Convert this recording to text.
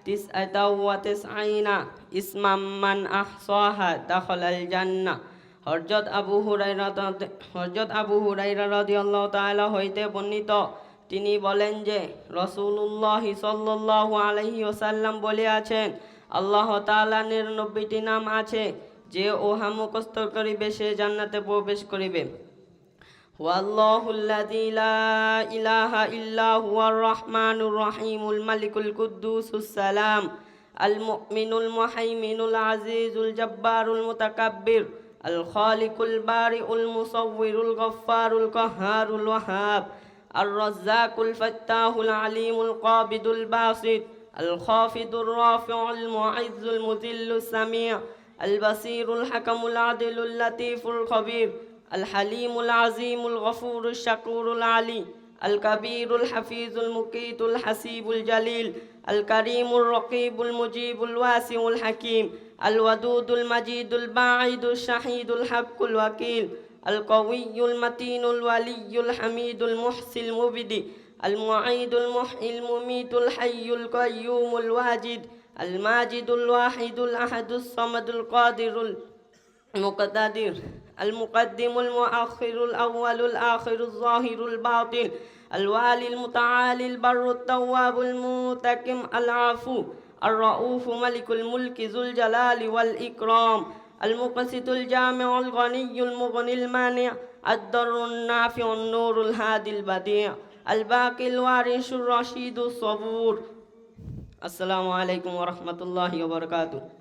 tis'atan ismam man ahsaha dakhalal জান্নাহ। হযরত আবু হুরায়রা রাদিয়াল্লাহু তাআলা হইতে বর্ণিত, তিনি বলেন যে রাসূলুল্লাহ সাল্লাল্লাহু আলাইহি ওয়াসাল্লাম বলিয়াছেন, আল্লাহ তাআলার 99টি নাম আছে, যে উহা মুখস্থ করিবে সে জান্নাতে প্রবেশ করিবে। ওয়াল্লাহুল্লাযী লা ইলাহা ইল্লা হুয়ার রহমানুর রহিমুল মালিকুল কুদ্দুসুস সালাম আল মুমিনুল মুহাইমিনুল আজিজুল জব্বারুল মুতাকাব্বির আল খালিকুল বারিউল মুসাউবিরুল গফফারুল কাহ্হারুল ওয়াহাব আর রাজ্জাকুল ফাত্তাহুল আলিমুল কাবিদুল বাসিত আল খাফিদুর রাফিউল মুইজ্জুল মুযিল্লুস সামি' আল বাসিরুল হাকামুল আদিলুল লাতীফুল খবীর الحليم العظيم الغفور الشكور العلي الكبير الحفيظ المقيت الحسيب الجليل الكريم الرقيب المجيب الواسع الحكيم الودود المجيد الباعد الشهيد الحق الوكيل القوي المتين الولي الحميد المحصي المبدي المعيد المحيي المميت الحي القيوم الواجد الماجد الواحد الأحد الصمد القادر المقتدر المقدم المؤخر الأول الآخر الظاهر الباطن الوالي المتعالي البر التواب المنتقم العفو الرؤوف ملك الملك ذو الجلال والإكرام المقسط الجامع الغني المغني المانع الضر النافع النور الهادي البديع الباقي الوارث الرشيد الصبور। السلام عليكم ورحمة الله وبركاته।